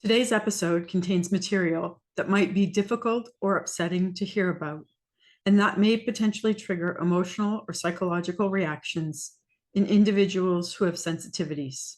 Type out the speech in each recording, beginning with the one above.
Today's episode contains material that might be difficult or upsetting to hear about, and that may potentially trigger emotional or psychological reactions in individuals who have sensitivities.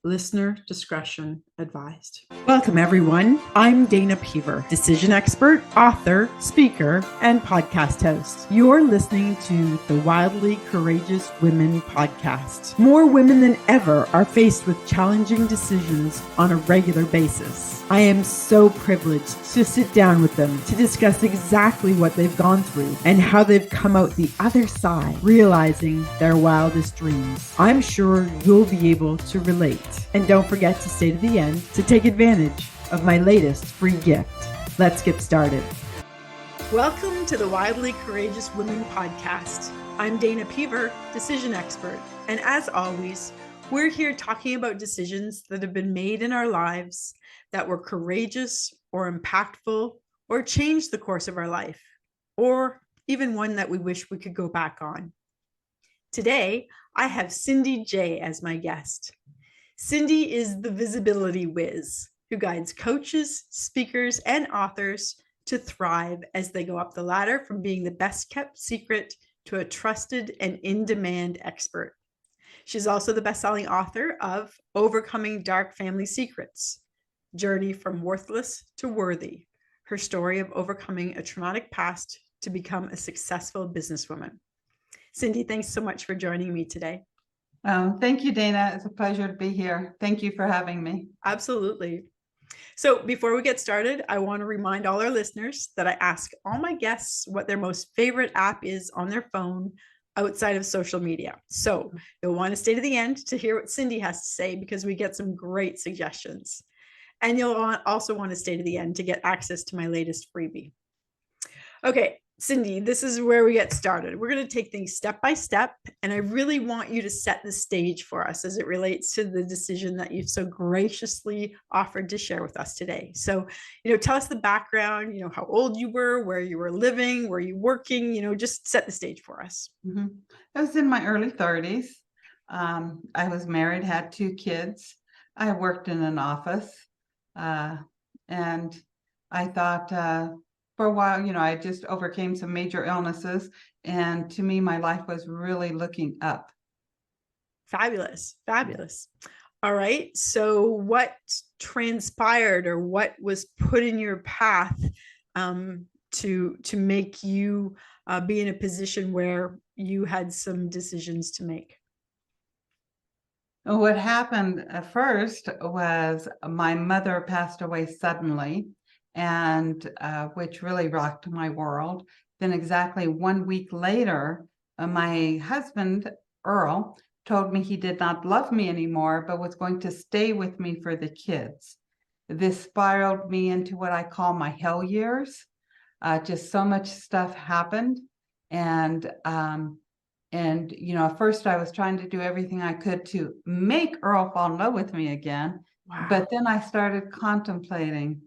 Listener discretion advised. Welcome, everyone. I'm Dana Peever, decision expert, author, speaker, and podcast host. You're listening to the Wildly Courageous Women podcast. More women than ever are faced with challenging decisions on a regular basis. I am so privileged to sit down with them to discuss exactly what they've gone through and how they've come out the other side, realizing their wildest dreams. I'm sure you'll be able to relate. And don't forget to stay to the end to take advantage of my latest free gift. Let's get started. Welcome to the Wildly Courageous Women podcast. I'm Dana Peever, decision expert. And as always, we're here talking about decisions that have been made in our lives that were courageous or impactful or changed the course of our life, or even one that we wish we could go back on. Today, I have Cindy J as my guest. Cindy is the Visibility Wiz, who guides coaches, speakers, and authors to thrive as they go up the ladder from being the best kept secret to a trusted and in-demand expert. She's also the best-selling author of Overcoming Dark Family Secrets, Journey from Worthless to Worthy, her story of overcoming a traumatic past to become a successful businesswoman. Cindy, thanks so much for joining me today. Thank you, Dana. It's a pleasure to be here. Thank you for having me. Absolutely. So before we get started, I want to remind all our listeners that I ask all my guests what their most favorite app is on their phone outside of social media. So you'll want to stay to the end to hear what Cindy has to say because we get some great suggestions. And you'll also want to stay to the end to get access to my latest freebie. Okay, Cindy, this is where we get started. We're going to take things step by step, and I really want you to set the stage for us as it relates to the decision that you've so graciously offered to share with us today. So, tell us the background, how old you were, where you were living, were you working, just set the stage for us. I was in my early 30s. I was married, had 2 kids. I worked in an office, and I thought, for a while, I just overcame some major illnesses. And to me, my life was really looking up. Fabulous. Fabulous. All right. So what transpired or what was put in your path to make you be in a position where you had some decisions to make? What happened first was my mother passed away suddenly, and which really rocked my world. Then exactly 1 week later, my husband, Earl, told me he did not love me anymore, but was going to stay with me for the kids. This spiraled me into what I call my hell years. Just so much stuff happened. And at first I was trying to do everything I could to make Earl fall in love with me again. Wow. But then I started contemplating,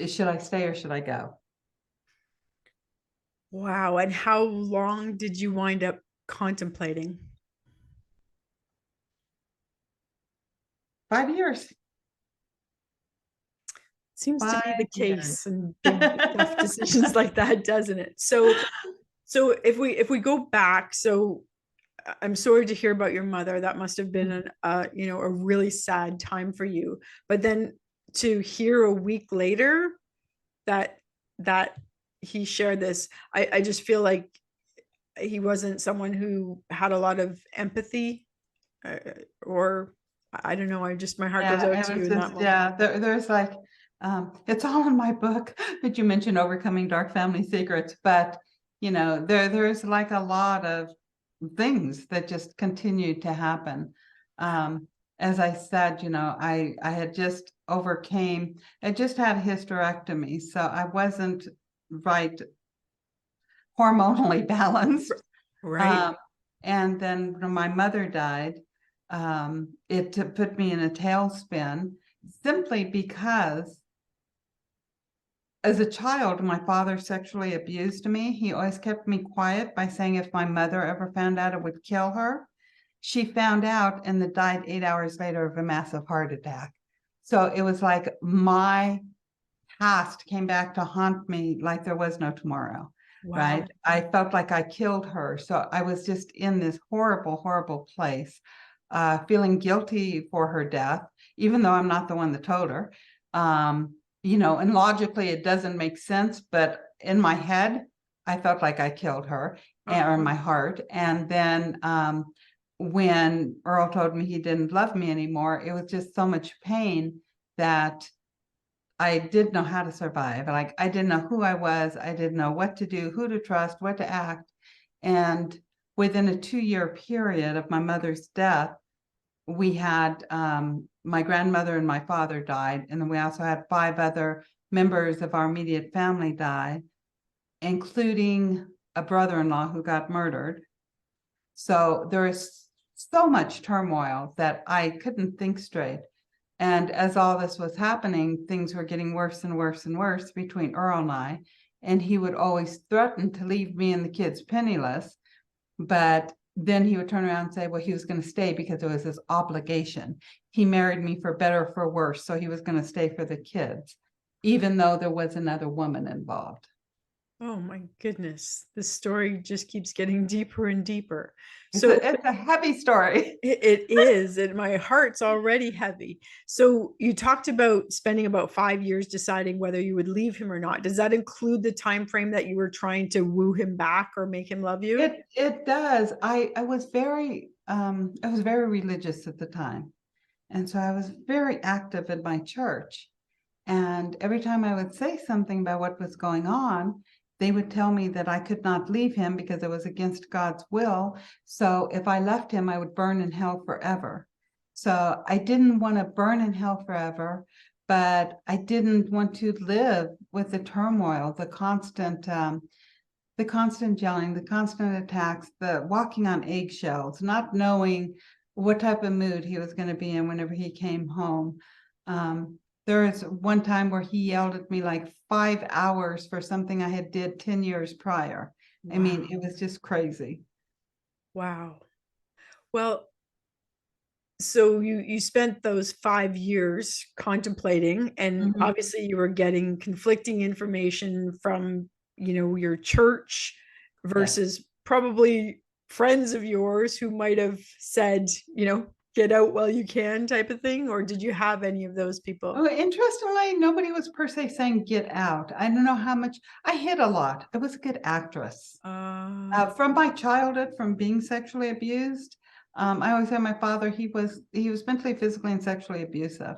should I stay or should I go? Wow. And how long did you wind up contemplating? 5 years. Seems to be the case in big tough decisions like that, doesn't it? So if we go back, so I'm sorry to hear about your mother. That must have been a really sad time for you. But then to hear a week later that he shared this, I just feel like he wasn't someone who had a lot of empathy, or I don't know. My heart goes out to you in that moment. Yeah, there's like, it's all in my book that you mentioned, Overcoming Dark Family Secrets. But there's like a lot of things that just continued to happen. As I said, I had just overcame, I just had a hysterectomy, so I wasn't right hormonally balanced. Right. And then when my mother died, it put me in a tailspin simply because as a child, my father sexually abused me. He always kept me quiet by saying if my mother ever found out, it would kill her. She found out and then died 8 hours later of a massive heart attack. So it was like my past came back to haunt me like there was no tomorrow. Wow. Right. I felt like I killed her. So I was just in this horrible, horrible place, feeling guilty for her death, even though I'm not the one that told her. And logically it doesn't make sense, but in my head, I felt like I killed her, or in my heart. And then when Earl told me he didn't love me anymore, it was just so much pain that I didn't know how to survive. Like, I didn't know who I was. I didn't know what to do, who to trust, what to act. And within a 2-year period of my mother's death, we had my grandmother and my father died. And then we also had 5 other members of our immediate family die, including a brother-in-law who got murdered. So there is so much turmoil that I couldn't think straight. And as all this was happening, things were getting worse and worse and worse between Earl and I. And he would always threaten to leave me and the kids penniless. But then he would turn around and say, well, he was going to stay because it was his obligation. He married me for better or for worse. So he was going to stay for the kids, even though there was another woman involved. Oh my goodness. This story just keeps getting deeper and deeper. It's So a heavy story. it is, and my heart's already heavy. So you talked about spending about 5 years deciding whether you would leave him or not. Does that include the time frame that you were trying to woo him back or make him love you? It does. I was very religious at the time. And so I was very active in my church. And every time I would say something about what was going on, they would tell me that I could not leave him because it was against God's will. So if I left him, I would burn in hell forever. So I didn't want to burn in hell forever, but I didn't want to live with the turmoil, the constant yelling, the constant attacks, the walking on eggshells, not knowing what type of mood he was going to be in whenever he came home. There was one time where he yelled at me like 5 hours for something I had did 10 years prior. I mean, it was just crazy. Wow. Well, so you spent those 5 years contemplating, and obviously you were getting conflicting information from, your church versus probably friends of yours who might have said, get out while you can type of thing. Or did you have any of those people? Oh, interestingly, nobody was per se saying get out. I don't know how much I hid a lot. I was a good actress. From my childhood, from being sexually abused. I always said my father, he was mentally, physically, and sexually abusive.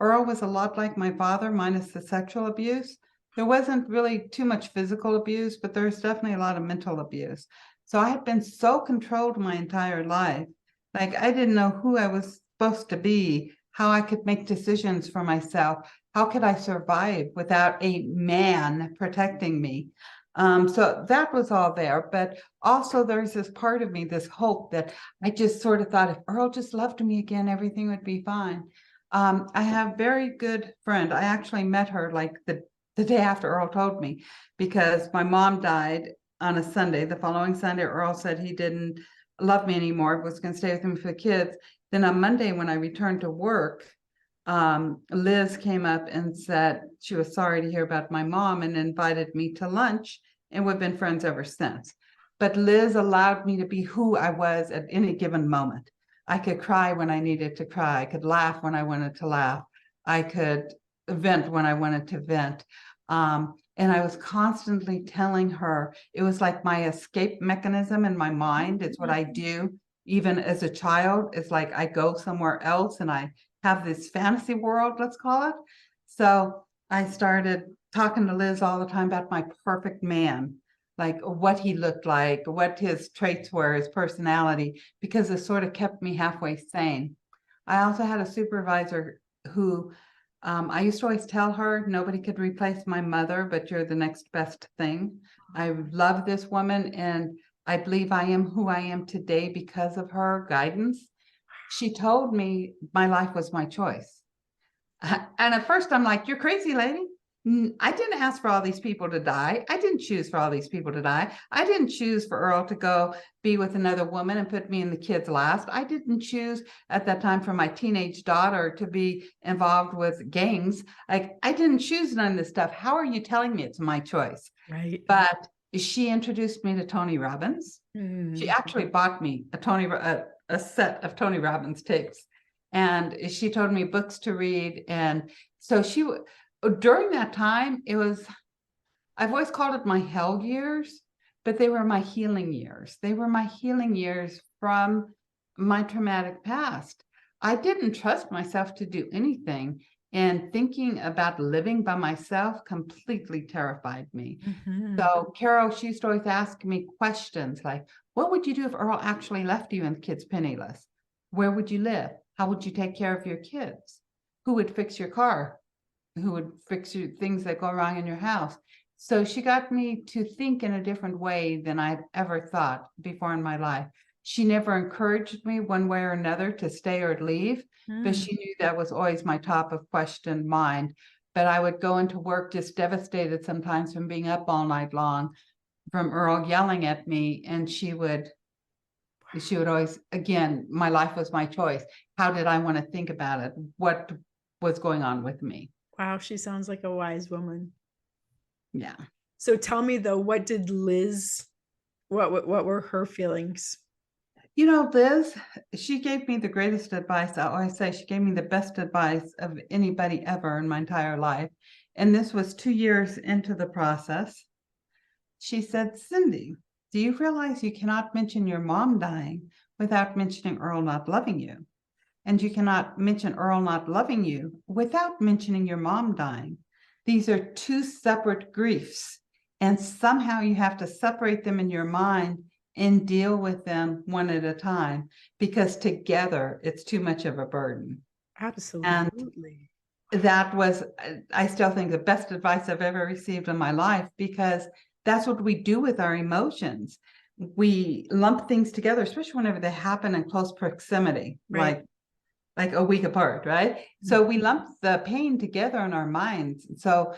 Earl was a lot like my father, minus the sexual abuse. There wasn't really too much physical abuse, but there's definitely a lot of mental abuse. So I had been so controlled my entire life. Like, I didn't know who I was supposed to be, how I could make decisions for myself. How could I survive without a man protecting me? So that was all there. But also there's this part of me, this hope that I just sort of thought if Earl just loved me again, everything would be fine. I have a very good friend. I actually met her like the day after Earl told me, because my mom died on a Sunday. The following Sunday, Earl said he didn't love me anymore, was going to stay with him for the kids. Then on Monday, when I returned to work, Liz came up and said she was sorry to hear about my mom and invited me to lunch, and we've been friends ever since. But Liz allowed me to be who I was at any given moment. I could cry when I needed to cry. I could laugh when I wanted to laugh. I could vent when I wanted to vent. And I was constantly telling her, it was like my escape mechanism in my mind. It's what I do. Even as a child, it's like I go somewhere else and I have this fantasy world, let's call it. So I started talking to Liz all the time about my perfect man, like what he looked like, what his traits were, his personality, because it sort of kept me halfway sane. I also had a supervisor who I used to always tell her, nobody could replace my mother, but you're the next best thing. I love this woman, and I believe I am who I am today because of her guidance. She told me my life was my choice. And at first I'm like, you're crazy, lady. I didn't ask for all these people to die. I didn't choose for all these people to die. I didn't choose for Earl to go be with another woman and put me and the kids last. I didn't choose at that time for my teenage daughter to be involved with gangs. Like, I didn't choose none of this stuff. How are you telling me it's my choice? Right. But she introduced me to Tony Robbins. She Mm. actually bought me a set of Tony Robbins tapes, and she told me books to read. And so during that time, I've always called it my hell years, but they were my healing years. They were my healing years from my traumatic past. I didn't trust myself to do anything, and thinking about living by myself completely terrified me. Mhm. So Carol, she used to always ask me questions like, what would you do if Earl actually left you and the kids penniless? Where would you live? How would you take care of your kids? Who would fix your car? Who would fix you things that go wrong in your house? So she got me to think in a different way than I'd ever thought before in my life. She never encouraged me one way or another to stay or leave, but Mm. she knew that was always my top of question mind. But I would go into work just devastated sometimes from being up all night long, from Earl yelling at me, and she would always, again, my life was my choice. How did I want to think about it? What was going on with me? Wow, she sounds like a wise woman. Yeah. So tell me though, what did Liz, what were her feelings? You know, Liz, she gave me the greatest advice. I always say she gave me the best advice of anybody ever in my entire life. And this was 2 years into the process. She said, Cindy, do you realize you cannot mention your mom dying without mentioning Earl not loving you? And you cannot mention Earl not loving you without mentioning your mom dying. These are two separate griefs, and somehow you have to separate them in your mind and deal with them one at a time, because together it's too much of a burden. And Absolutely. that was, I still think, the best advice I've ever received in my life, because that's what we do with our emotions. We lump things together, especially whenever they happen in close proximity, Right. like a week apart, right? So we lump the pain together in our minds. So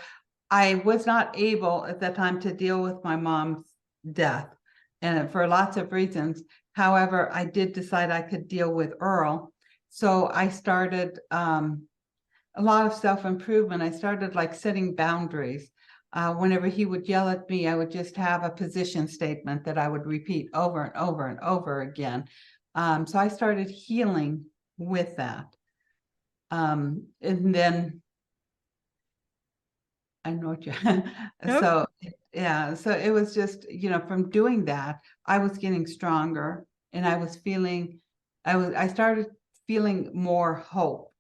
I was not able at that time to deal with my mom's death, and for lots of reasons. However, I did decide I could deal with Earl. So I started a lot of self-improvement. I started like setting boundaries. Whenever he would yell at me, I would just have a position statement that I would repeat over and over and over again. So I started healing with that. And then I know what you, Nope. so yeah, so it was just, from doing that, I was getting stronger, and I started feeling more hope.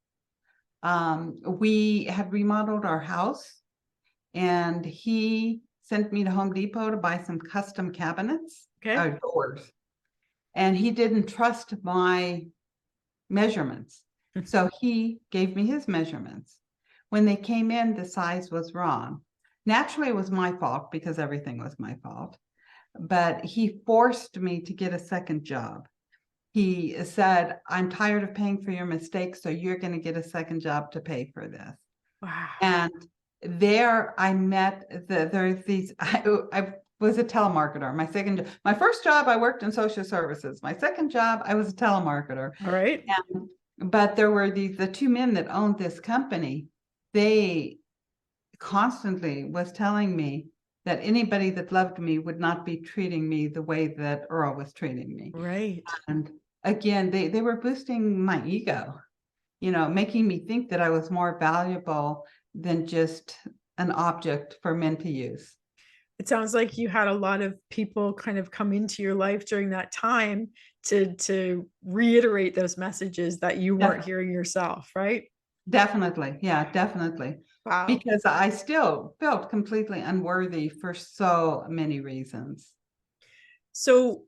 We had remodeled our house, and he sent me to Home Depot to buy some custom cabinets, Okay. doors, and he didn't trust my measurements. So he gave me his measurements. When they came in, the size was wrong. Naturally, it was my fault because everything was my fault, but he forced me to get a second job. He said, I'm tired of paying for your mistakes, so you're going to get a second job to pay for this. Wow. And there I met there's these, I was a telemarketer. My first job, I worked in social services. My second job, I was a telemarketer. All right. But there were the two men that owned this company. They constantly was telling me that anybody that loved me would not be treating me the way that Earl was treating me. Right. And again, they were boosting my ego, making me think that I was more valuable than just an object for men to use. It sounds like you had a lot of people kind of come into your life during that time to reiterate those messages that you weren't hearing yourself, right? Definitely. Yeah, definitely. Wow. Because I still felt completely unworthy for so many reasons. So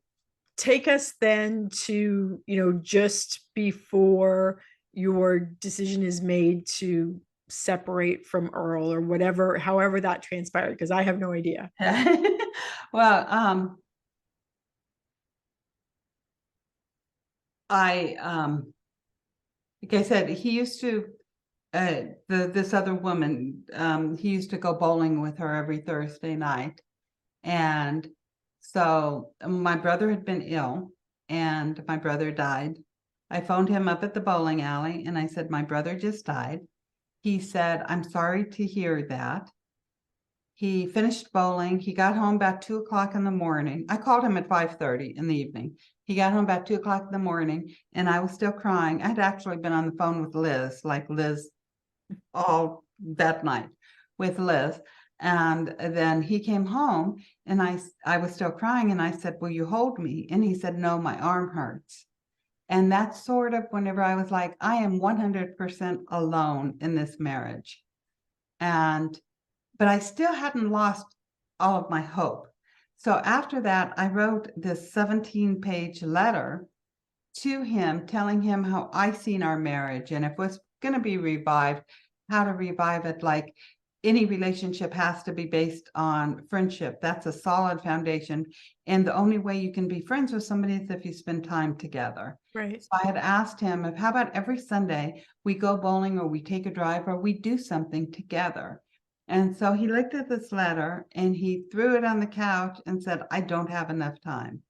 take us then to, just before your decision is made to separate from Earl or whatever, however that transpired, because I have no idea. Well, I like I said, he used to this other woman, he used to go bowling with her every Thursday night. And so my brother had been ill and my brother died. I phoned him up at the bowling alley and I said, my brother just died. He said, I'm sorry to hear that. He finished bowling. He got home about 2 o'clock in the morning. I called him at 5:30 in the evening. He got home about 2 o'clock in the morning and I was still crying. I'd actually been on the phone with Liz, like Liz all that night with Liz. And then he came home and I was still crying and I said, will you hold me? And he said, no, my arm hurts. And that's sort of whenever I was like, I am 100% alone in this marriage. But I still hadn't lost all of my hope. So after that, I wrote this 17-page letter to him, telling him how I seen our marriage and if it was going to be revived, how to revive it. Like any relationship has to be based on friendship. That's a solid foundation. And the only way you can be friends with somebody is if you spend time together. Right. So I had asked him, if how about every Sunday we go bowling or we take a drive or we do something together. And so he looked at this letter and he threw it on the couch and said, I don't have enough time.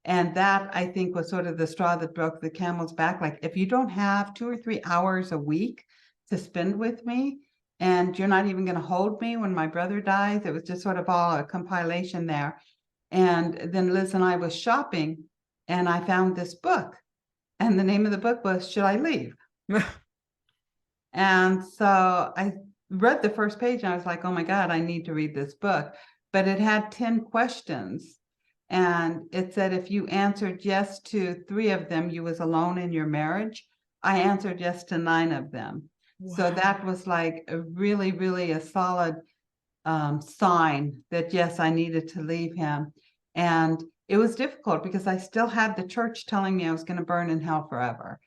And that, I think, was sort of the straw that broke the camel's back. Like, if you don't have 2 or 3 hours a week to spend with me, and you're not even going to hold me when my brother dies, it was just sort of all a compilation there. And then Liz and I was shopping, and I found this book. And the name of the book was Should I Leave? And so I read the first page, and I was like, oh my God, I need to read this book. But it had 10 questions. And it said, if you answered yes to 3 of them, you was alone in your marriage. I answered yes to 9 of them. Wow. So that was like a really, really a solid sign that, yes, I needed to leave him. And it was difficult because I still had the church telling me I was going to burn in hell forever.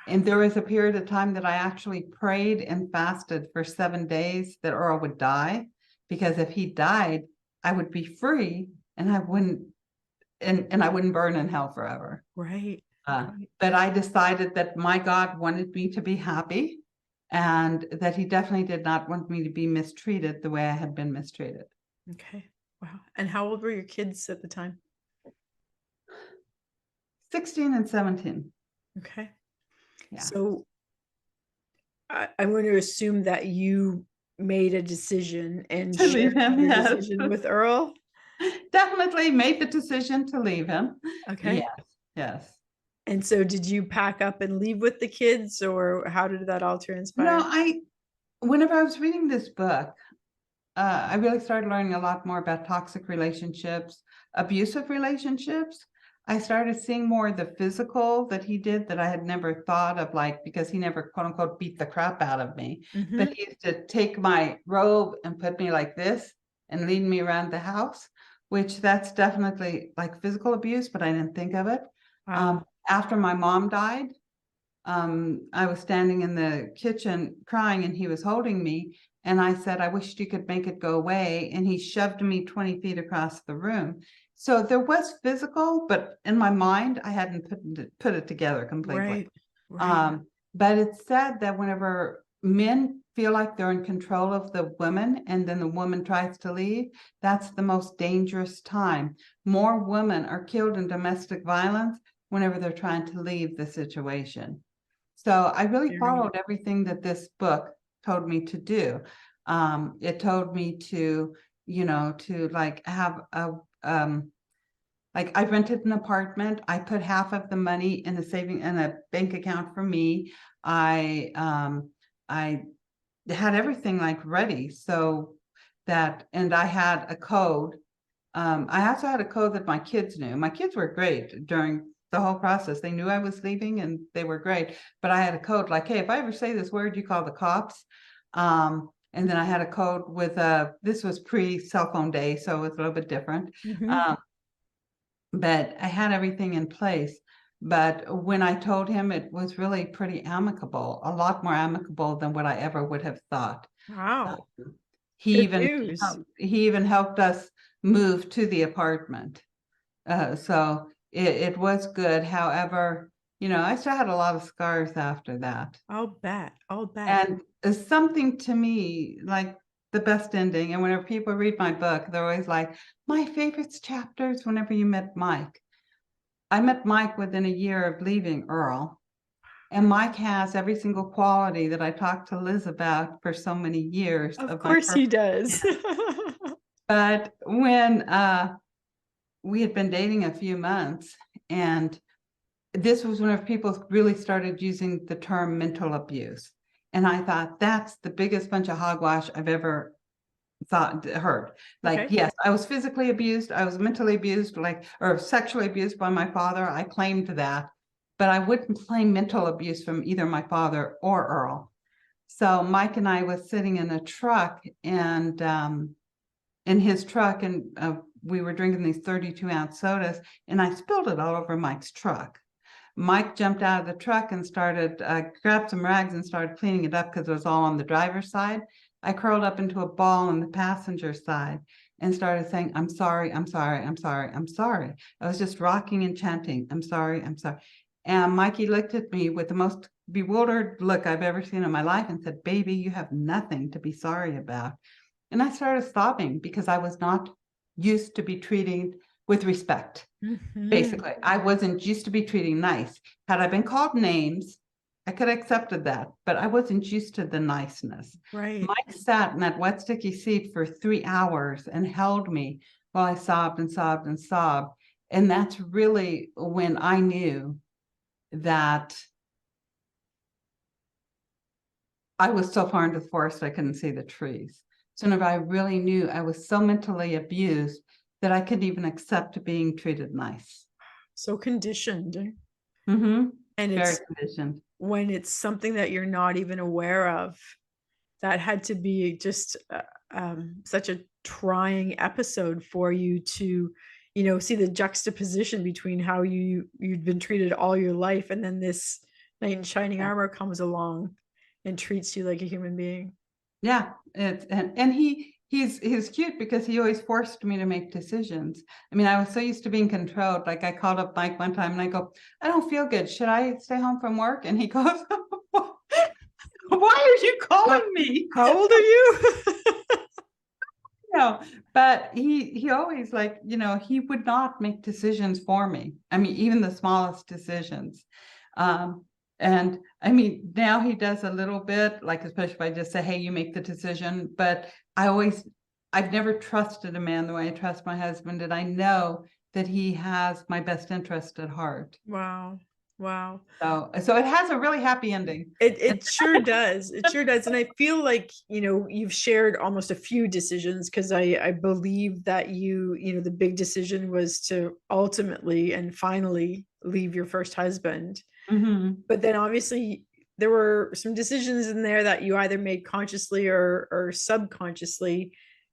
And there was a period of time that I actually prayed and fasted for 7 days that Earl would die, because if he died, I would be free and I wouldn't burn in hell forever. Right. But I decided that my God wanted me to be happy and that he definitely did not want me to be mistreated the way I had been mistreated. Okay. Wow. And how old were your kids at the time? 16 and 17. Okay. Yeah. So I'm going to assume that you made a decision and to leave him, your yes. decision with Earl. Definitely made the decision to leave him. Okay. Yes. And so did you pack up and leave with the kids, or how did that all transpire? No, whenever I was reading this book, I really started learning a lot more about toxic relationships, abusive relationships. I started seeing more of the physical that he did that I had never thought of, like, because he never, quote unquote, beat the crap out of me. Mm-hmm. But he used to take my robe and put me like this and lead me around the house, which that's definitely like physical abuse, but I didn't think of it. Wow. After my mom died, I was standing in the kitchen crying and he was holding me. And I said, I wished you could make it go away. And he shoved me 20 feet across the room. So there was physical, but in my mind, I hadn't put it together completely. Right. But it's said that whenever men feel like they're in control of the woman and then the woman tries to leave, that's the most dangerous time. More women are killed in domestic violence whenever they're trying to leave the situation. So I really followed everything that this book told me to do. It told me to, to like have a, like I rented an apartment. I put half of the money in a bank account for me. I had everything like ready so that, and I had a code. I also had a code that my kids knew. My kids were great during the whole process. They knew I was leaving and they were great, but I had a code like, hey, if I ever say this word, you call the cops. And then I had a code with this was pre-cell phone day, so it was a little bit different. Mm-hmm. But I had everything in place. But when I told him, it was really pretty amicable, a lot more amicable than what I ever would have thought. Wow. He even helped us move to the apartment. So it was good. However, I still had a lot of scars after that. I'll bet. I'll bet. And it's something to me like the best ending. And whenever people read my book, they're always like, my favorite chapters whenever you met Mike. I met Mike within a year of leaving Earl. And Mike has every single quality that I talked to Liz about for so many years Of of my course he perfect. does. But when we had been dating a few months, and this was whenever people really started using the term mental abuse. And I thought, that's the biggest bunch of hogwash I've ever heard. Like, Okay. yes, I was physically abused, I was mentally abused, or sexually abused by my father. I claimed that, but I wouldn't claim mental abuse from either my father or Earl. So Mike and I was sitting in a truck, and in his truck, and we were drinking these 32-ounce sodas, and I spilled it all over Mike's truck. Mike jumped out of the truck and started, grabbed some rags and started cleaning it up because it was all on the driver's side. I curled up into a ball on the passenger side and started saying, I'm sorry, I'm sorry, I'm sorry, I'm sorry. I was just rocking and chanting, I'm sorry, I'm sorry. And Mikey looked at me with the most bewildered look I've ever seen in my life and said, baby, you have nothing to be sorry about. And I started sobbing because I was not used to be treated with respect. Basically, I wasn't used to be treated nice. Had I been called names, I could have accepted that, but I wasn't used to the niceness. Right. Mike sat in that wet, sticky seat for 3 hours and held me while I sobbed and sobbed and sobbed. And that's really when I knew that I was so far into the forest I couldn't see the trees. So whenever I really knew I was so mentally abused that I couldn't even accept being treated nice. So conditioned. Mm-hmm. And Very it's conditioned. when it's something that you're not even aware of, that had to be just such a trying episode for you to, see the juxtaposition between how you'd been treated all your life, and then this knight in shining armor comes along and treats you like a human being. Yeah, and he's cute because he always forced me to make decisions. I mean, I was so used to being controlled. Like I called up Mike one time and I go, I don't feel good. Should I stay home from work? And he goes, why are you calling me? How old are you? But he always he would not make decisions for me. I mean, even the smallest decisions. And I mean, now he does a little bit, like, especially if I just say, hey, you make the decision. But I've never trusted a man the way I trust my husband. And I know that he has my best interest at heart. Wow. Wow. So it has a really happy ending. It sure does. It sure does. And I feel like, you've shared almost a few decisions, because I believe that the big decision was to ultimately and finally leave your first husband. Mm-hmm. But then obviously there were some decisions in there that you either made consciously or subconsciously.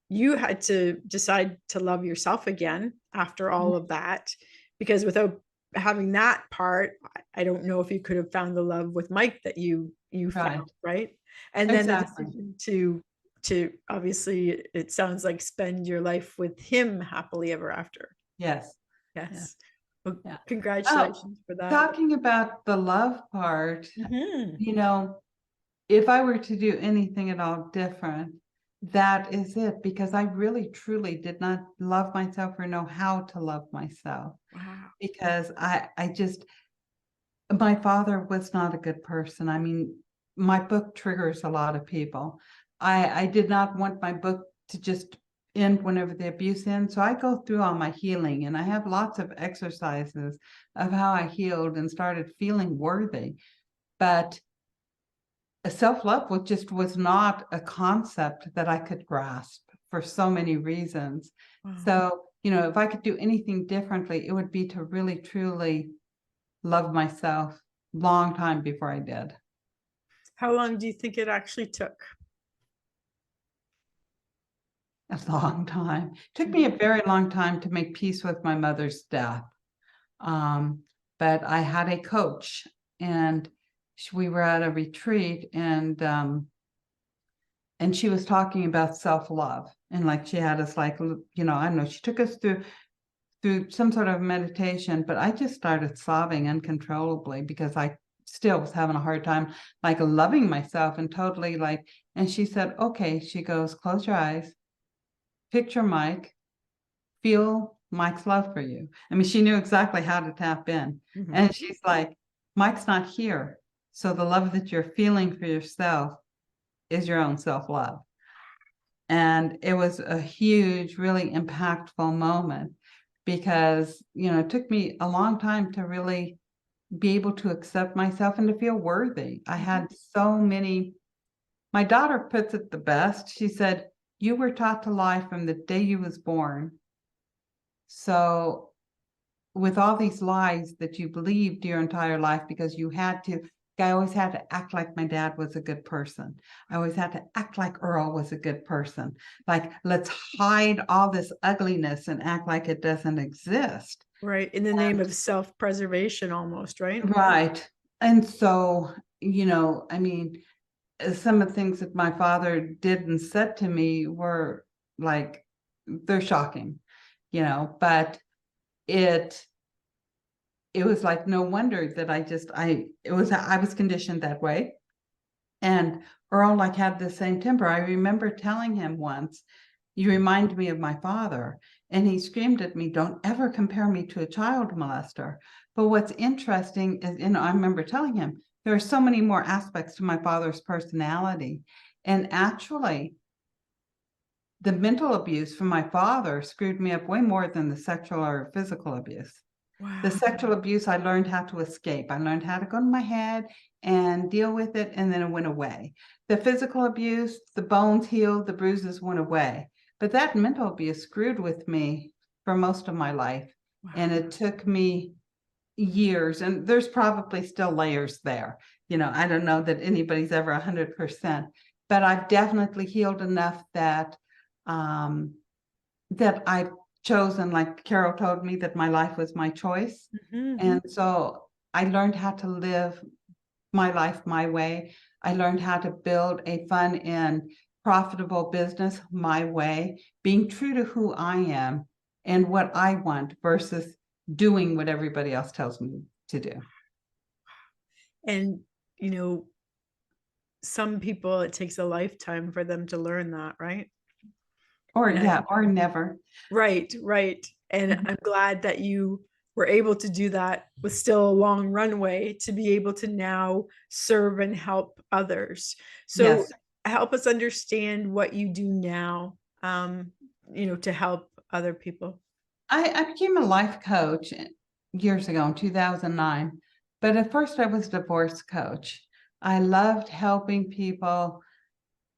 You had to decide to love yourself again after all of that, because without having that part, I don't know if you could have found the love with Mike that you found, right? And then Exactly. the decision to obviously, it sounds like, spend your life with him happily ever after. Yes. Yes. Well, Yeah. congratulations for that. Talking about the love part, Mhm. if I were to do anything at all different, that is it, because I really truly did not love myself or know how to love myself, Wow. because my father was not a good person. I mean, my book triggers a lot of people. I did not want my book to just end whenever the abuse ends. So I go through all my healing, and I have lots of exercises of how I healed and started feeling worthy. But self-love was not a concept that I could grasp for so many reasons. Wow. So, if I could do anything differently, it would be to really, truly love myself long time before I did. How long do you think it actually took? A long time. It took me a very long time to make peace with my mother's death. But I had a coach, and we were at a retreat, and she was talking about self-love, and like she had us, like, I don't know, she took us through through some sort of meditation, but I just started sobbing uncontrollably because I still was having a hard time like loving myself and totally like, and she said, okay, she goes, close your eyes, picture Mike, feel Mike's love for you. I mean, she knew exactly how to tap in. Mhm. And she's like, Mike's not here. So the love that you're feeling for yourself is your own self-love. And it was a huge, really impactful moment because, you know, it took me a long time to really be able to accept myself and to feel worthy. I had so many, my daughter puts it the best. She said, you were taught to lie from the day you was born. So with all these lies that you believed your entire life because you had to, I always had to act like my dad was a good person. I always had to act like Earl was a good person. Like, let's hide all this ugliness and act like it doesn't exist. Right. In the name of self-preservation almost, right? Right. And so, you know, I mean, some of the things that my father did and said to me were like, they're shocking, you know, but it was like no wonder that I was conditioned that way. And Earl like had the same temper. I remember telling him once, you remind me of my father. And he screamed at me, don't ever compare me to a child molester. But what's interesting is, you know, I remember telling him, there are so many more aspects to my father's personality. And actually, the mental abuse from my father screwed me up way more than the sexual or physical abuse. The Wow. sexual abuse, I learned how to escape. I learned how to go to my head and deal with it, and then it went away. The physical abuse, the bones healed, the bruises went away. But that mental abuse screwed with me for most of my life. Wow. And it took me years, and there's probably still layers there. You know, I don't know that anybody's ever 100%, but I've definitely healed enough that that I've chosen, like Carol told me, that my life was my choice. Mhm. And so I learned how to live my life my way. I learned how to build a fun and profitable business my way, being true to who I am and what I want versus doing what everybody else tells me to do. And, you know, some people, it takes a lifetime for them to learn that, right? Or, And yeah, or never. right, right. And I'm glad that you were able to do that with still a long runway to be able to now serve and help others. So Yes. help us understand what you do now, you know, to help other people. I became a life coach years ago in 2009, but at first I was a divorce coach. I loved helping people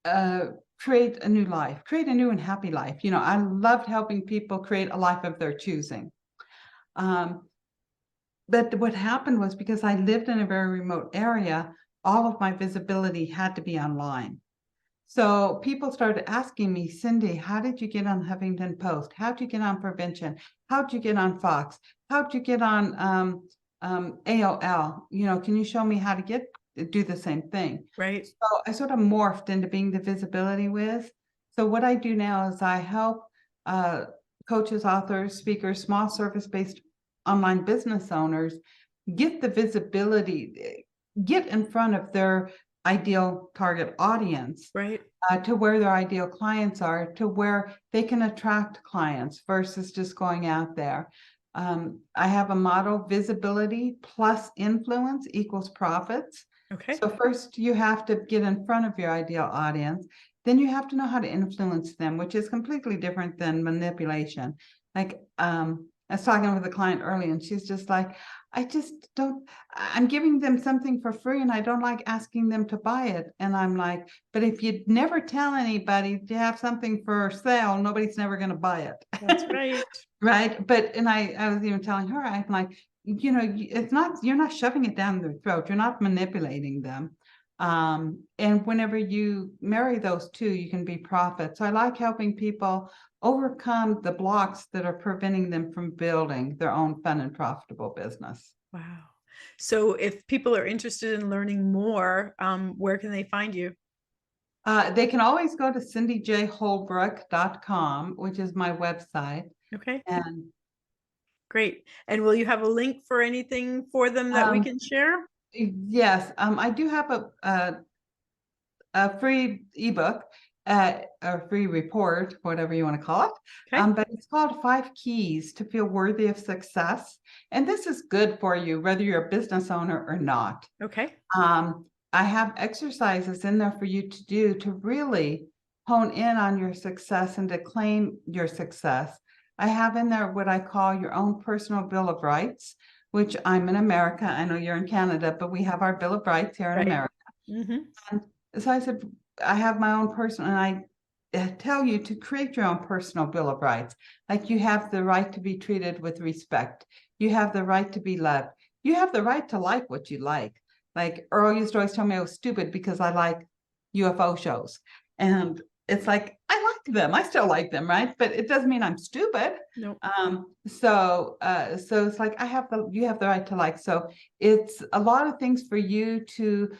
uh, create a new life, create a new and happy life. You know, I loved helping people create a life of their choosing. Um, but what happened was because I lived in a very remote area, all of my visibility had to be online. So people started asking me, Cindy, how did you get on Huffington Post? How'd you get on Prevention? How'd you get on Fox? How'd you get on AOL? You know, can you show me how to do the same thing? Right. So I sort of morphed into being the Visibility Wiz. So what I do now is I help uh, coaches, authors, speakers, small service-based online business owners get the visibility, get in front of their ideal target audience, Right. to where their ideal clients are, to where they can attract clients versus just going out there. I have a motto: visibility plus influence equals profits. Okay. So first you have to get in front of your ideal audience. Then you have to know how to influence them, which is completely different than manipulation. Like, I was talking with a client early and she's just like, I just don't, I'm giving them something for free and I don't like asking them to buy it. And I'm like, but if you never tell anybody to have something for sale, nobody's never going to buy it. That's right. Right. But, and I was even telling her, I'm like, you know, it's not, you're not shoving it down their throat. You're not manipulating them. And whenever you marry those two, you can be profit. So I like helping people overcome the blocks that are preventing them from building their own fun and profitable business. Wow. So if people are interested in learning more, where can they find you? They can always go to cindyjholbrook.com, which is my website. Okay. And Great. And will you have a link for anything for them that we Um, can share? yes, I do have a free ebook, a free report, whatever you want to call it. Okay. But it's called 5 Keys to Feel Worthy of Success. And this is good for you, whether you're a business owner or not. Okay. I have exercises in there for you to do to really hone in on your success and to claim your success. I have in there what I call your own personal Bill of Rights, which I'm in America. I know you're in Canada, but we have our Bill of Rights here in Right. America. And so I said, I have my own personal, and I tell you to create your own personal Bill of Rights. Like you have the right to be treated with respect. You have the right to be loved. You have the right to like what you like. Like Earl used to always tell me I was stupid because I like UFO shows. And it's like, I like them. I still like them, right? But it doesn't mean I'm stupid. Nope. So it's like you have the right to like. So it's a lot of things for you to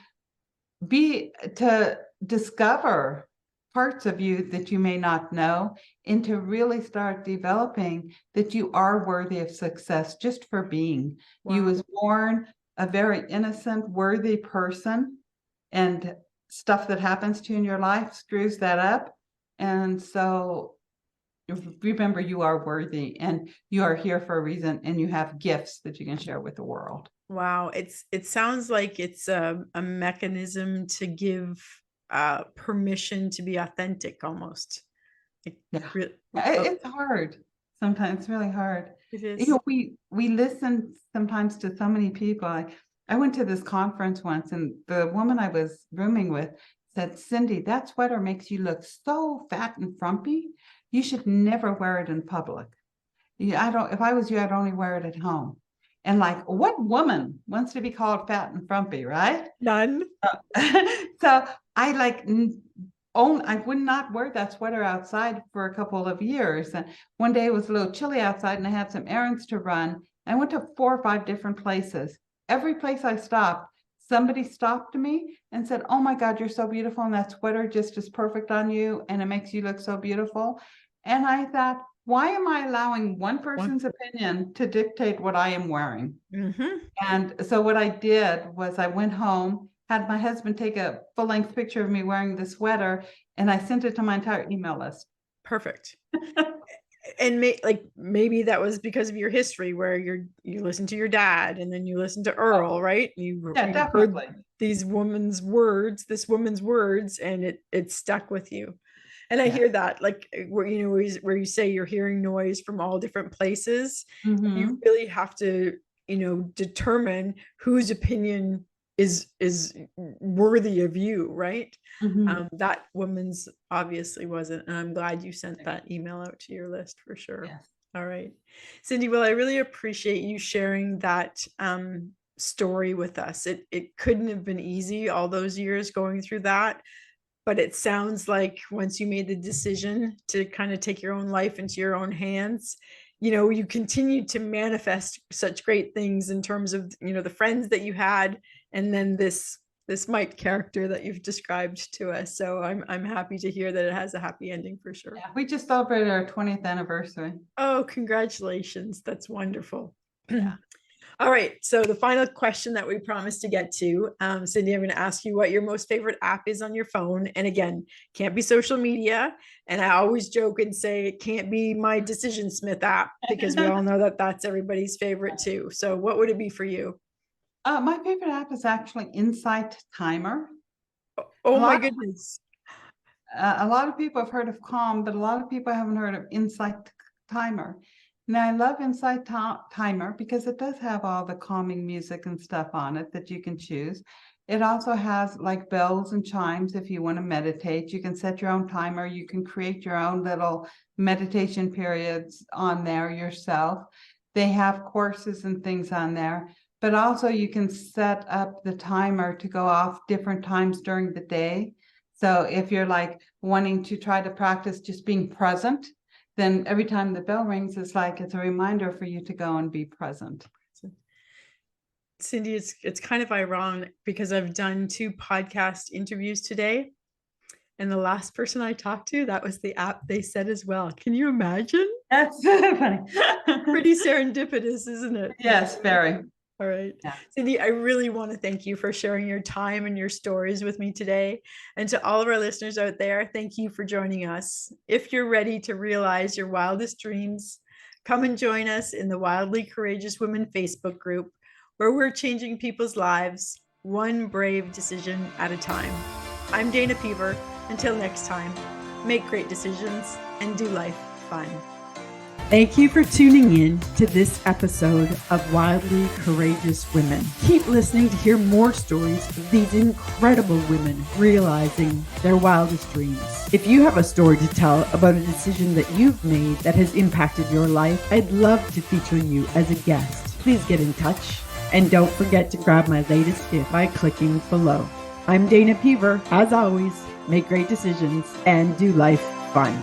discover parts of you that you may not know, and to really start developing that you are worthy of success just for being. Wow. You was born a very innocent, worthy person, and stuff that happens to you in your life screws that up. And so remember, you are worthy and you are here for a reason, and you have gifts that you can share with the world. Wow. It sounds like it's a mechanism to give permission to be authentic almost. Yeah. Oh, It's hard. Sometimes it's really hard. it You is. know, we listen sometimes to so many people. I went to this conference once, and the woman I was rooming with said, Cindy, that sweater makes you look so fat and frumpy. You should never wear it in public. If I was you, I'd only wear it at home. And like, what woman wants to be called fat and frumpy, right? None. So I like I would not wear that sweater outside for a couple of years. And one day it was a little chilly outside and I had some errands to run. I went to 4 or 5 different places. Every place I stopped, somebody stopped me and said, oh my God, you're so beautiful. And that sweater just is perfect on you. And it makes you look so beautiful. And I thought, why am I allowing one person's opinion to dictate what I am wearing? And so what I did was I went home, had my husband take a full-length picture of me wearing the sweater, and I sent it to my entire email list. Perfect. And maybe that was because of your history where you listen to your dad and then you listen to Earl, right? You definitely heard this woman's words, and it stuck with you. And I hear that, like where you say you're hearing noise from all different places. You really have to determine whose opinion is worthy of you, right? That woman's obviously wasn't, and I'm glad you sent that email out to your list for sure. Yes. All right, Cindy, well, I really appreciate you sharing that story with us. It couldn't have been easy all those years going through that, but it sounds like once you made the decision to kind of take your own life into your own hands, you continued to manifest such great things in terms of the friends that you had, and then this Mike character that you've described to us. So I'm happy to hear that it has a happy ending for sure. Yeah, we just celebrated our 20th anniversary. Oh, congratulations. That's wonderful. Yeah. All right, so the final question that we promised to get to, Cindy, I'm going to ask you what your most favorite app is on your phone. And again, can't be social media. And I always joke and say it can't be my Decision Smith app, because we all know that that's everybody's favorite too. So what would it be for you? My favorite app is actually Insight Timer. Oh my goodness. A lot of people have heard of Calm, but a lot of people haven't heard of Insight Timer. Now, I love Insight Timer because it does have all the calming music and stuff on it that you can choose. It also has like bells and chimes if you want to meditate. You can set your own timer. You can create your own little meditation periods on there yourself. They have courses and things on there, but also you can set up the timer to go off different times during the day. So if you're like wanting to try to practice just being present, then every time the bell rings, it's a reminder for you to go and be present. Cindy, it's kind of ironic because I've done 2 podcast interviews today, and the last person I talked to, that was the app they said as well. Can you imagine? That's funny. Pretty serendipitous, isn't it? Yes, very. All right. Yeah. Cindy, I really want to thank you for sharing your time and your stories with me today. And to all of our listeners out there, thank you for joining us. If you're ready to realize your wildest dreams, come and join us in the Wildly Courageous Women Facebook group, where we're changing people's lives one brave decision at a time. I'm Dana Peever. Until next time, make great decisions and do life fun. Thank you for tuning in to this episode of Wildly Courageous Women. Keep listening to hear more stories of these incredible women realizing their wildest dreams. If you have a story to tell about a decision that you've made that has impacted your life, I'd love to feature you as a guest. Please get in touch and don't forget to grab my latest gift by clicking below. I'm Dana Peever. As always, make great decisions and do life fun.